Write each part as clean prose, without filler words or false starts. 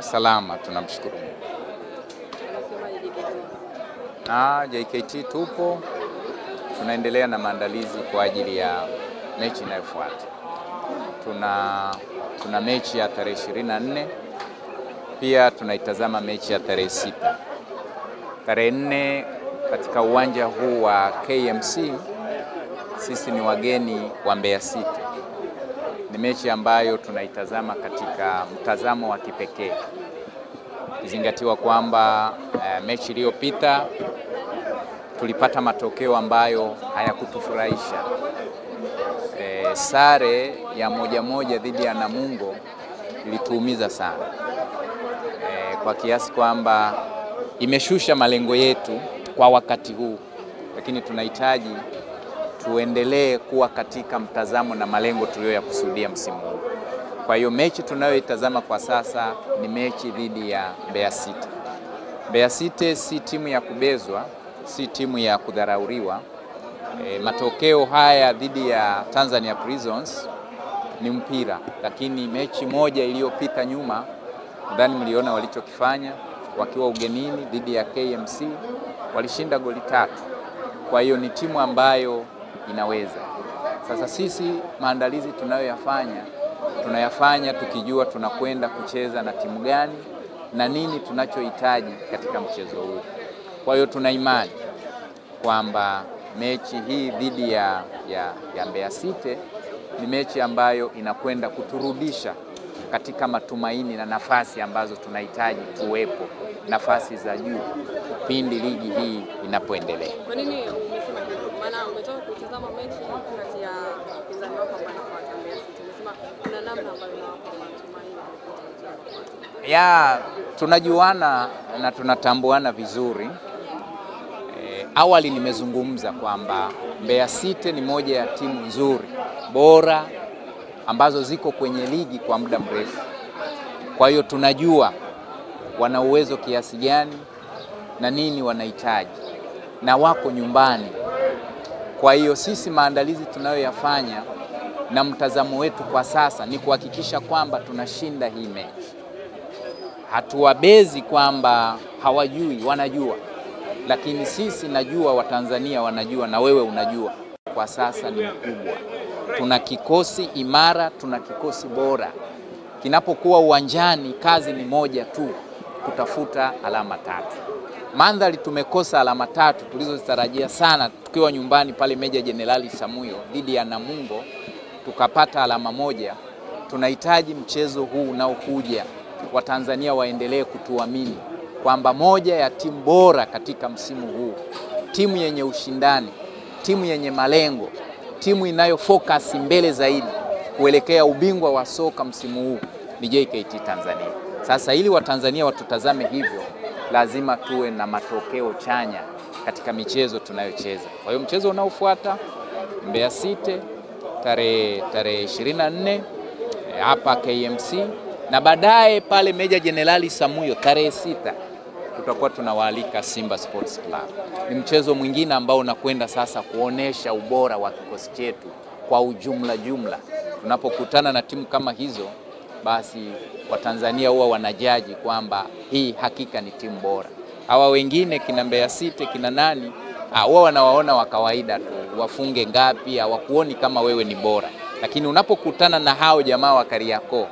Salama, tunamshukuru Mungu. JKT tupo, tunaendelea na maandalizi kwa ajili ya mechi inayofuata. Tuna mechi ya tarehe 24, pia tunaitazama mechi ya tarehe 6. Tarehe 4 katika uwanja huu wa KMC, sisi ni wageni wa Mbeya City. Ni mechi ambayo tunaitazama katika mtazamo wa kipekee. Izingatiwa kwamba mechi iliyopita tulipata matokeo ambayo hayakutufurahisha. Sare ya 1-1 dhidi ya Namungo ilituumiza sana, kwa kiasi kwamba imeshusha malengo yetu kwa wakati huu, lakini tunahitaji tuendelee kuwa katika mtazamo na malengo tuliyoyakusudia msimu huu. Kwa hiyo mechi tunayoitazama kwa sasa ni mechi dhidi ya Mbeya City. Mbeya City si timu ya kubezwa, si timu ya kudharauriwa. Matokeo haya dhidi ya Tanzania Prisons ni mpira, lakini mechi moja iliyopita nyuma, ndani mliona walichokifanya wakiwa ugenini dhidi ya KMC, walishinda goli 3. Kwa hiyo ni timu ambayo inaweza. Sasa sisi maandalizi tunayafanya tukijua tunakwenda kucheza na timu gani na nini tunachohitaji katika mchezo huu. Kwa hiyo tuna imani kwamba mechi hii dhidi ya Mbeya City ni mechi ambayo inakwenda kuturudisha katika matumaini na nafasi ambazo tunahitaji tuwepo, nafasi za juu pindi ligi hii inapoendelea. Kwa nini umesema hivyo? Maana umetoka kutazama mechi kati ya wapinzani wako ambao wanafuata Mbeya City. Umesema kuna namna ambayo inawapa matumaini tunajuana na tunatambuana vizuri. Awali nimezungumza kwamba Mbeya City ni moja ya timu nzuri, bora, ambazo ziko kwenye ligi kwa muda mrefu. Kwa hiyo tunajua wana uwezo kiasi gani na nini wanahitaji, na wako nyumbani. Kwa hiyo sisi maandalizi tunayoyafanya na mtazamo wetu kwa sasa ni kuhakikisha kwamba tunashinda hii mechi. Hatuwabezi kwamba hawajui, wanajua. Lakini sisi najua, Watanzania wanajua, na wewe unajua. Kwa sasa ni mkubwa. Tuna kikosi imara, tuna kikosi bora. Kinapokuwa uwanjani, kazi ni moja tu, kutafuta alama 3. Mandhari tumekosa alama 3 tulizozitarajia sana tukiwa nyumbani pale Meja Jenerali Samuyo dhidi ya Namungo, tukapata alama 1. Tunahitaji mchezo huu unaokuja Watanzania waendelee kutuamini kwamba moja ya timu bora katika msimu huu, timu yenye ushindani, timu yenye malengo, timu inayofocus mbele zaidi kuelekea ubingwa wa soka msimu huu ni JKT Tanzania. Sasa ili Watanzania watutazame hivyo, lazima tuwe na matokeo chanya katika michezo tunayocheza. Kwa hiyo mchezo unaofuata Mbeya City tarehe 24 hapa KMC, na baadaye pale Meja Jenerali Samuyo tarehe 6 tutakuwa tunawaalika Simba Sports Club. Ni mchezo mwingine ambao unakwenda sasa kuonesha ubora wa kikosi chetu kwa jumla. Tunapokutana na timu kama hizo, basi Watanzania huwa wanajaji kwamba hii hakika ni timu bora. Hawa wengine kina Mbeya City kina nani, huwa wanawaona wa kawaida tu, wafunge ngapi, hawakuoni kama wewe ni bora. Lakini unapokutana na hao jamaa wa Kariakoo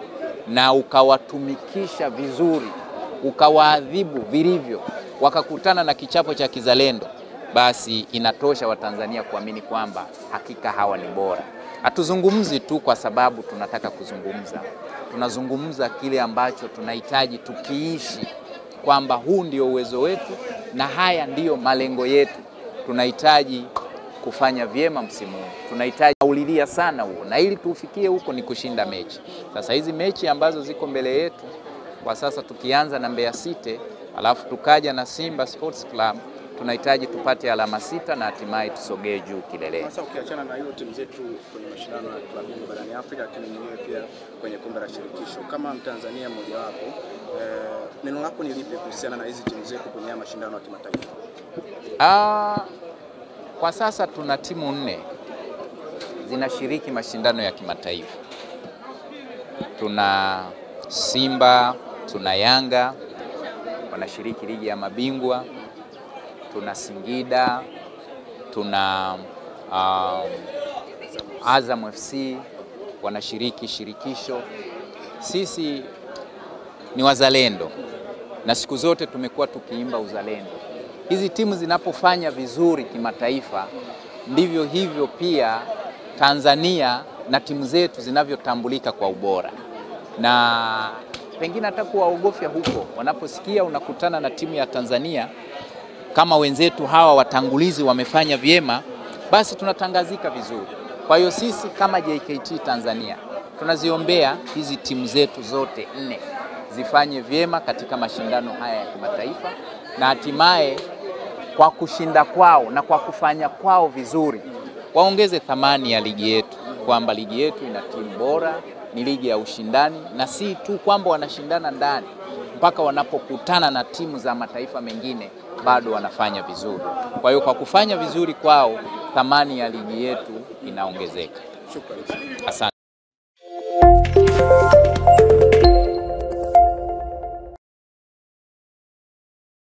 na ukawatumikisha vizuri, ukawaadhibu vilivyo, wakakutana na kichapo cha kizalendo, basi inatosha Watanzania kuamini kwamba hakika hawa ni bora. Hatuzungumzi tu kwa sababu tunataka kuzungumza. Tunazungumza kile ambacho tunahitaji tukiishi, kwamba huu ndio uwezo wetu na haya ndiyo malengo yetu. Tunahitaji kufanya vyema msimu huu. Tunahitaji kuulilia sana huo, na ili tufikie huko ni kushinda mechi. Sasa hizi mechi ambazo ziko mbele yetu kwa sasa, tukianza na Mbeya City alafu tukaja na Simba Sports Club, tunahitaji tupate alama 6 na hatimaye tusogee juu kileleni. Sasa ukiachana na hiyo timu zetu kwenye mashindano ya klabu barani Afrika, lakini mwenyewe pia kwenye kombe la shirikisho, kama Mtanzania mmoja wapo, neno lako ni lipi kuhusiana na hizi timu zetu kwenye mashindano ya kimataifa? Kwa sasa tuna timu 4 zinashiriki mashindano ya kimataifa. Tuna Simba tuna Yanga wanashiriki ligi ya mabingwa, tuna Singida, tuna Azam FC wanashiriki shirikisho. Sisi ni wazalendo na siku zote tumekuwa tukiimba uzalendo. Hizi timu zinapofanya vizuri kimataifa, ndivyo hivyo pia Tanzania na timu zetu zinavyotambulika kwa ubora. Na pengine hata kuwaogofya huko wanaposikia unakutana na timu ya Tanzania kama wenzetu hawa watangulizi wamefanya vyema, basi tunatangazika vizuri. Kwa hiyo sisi kama JKT Tanzania tunaziombea hizi timu zetu zote 4 zifanye vyema katika mashindano haya ya kimataifa, na hatimaye kwa kushinda kwao na kwa kufanya kwao vizuri waongeze thamani ya ligi yetu, kwamba ligi yetu ina timu bora, ni ligi ya ushindani, na si tu kwamba wanashindana ndani, mpaka wanapokutana na timu za mataifa mengine bado wanafanya vizuri. Kwa hiyo kwa kufanya vizuri kwao, thamani ya ligi yetu inaongezeka. Shukrani. Asante.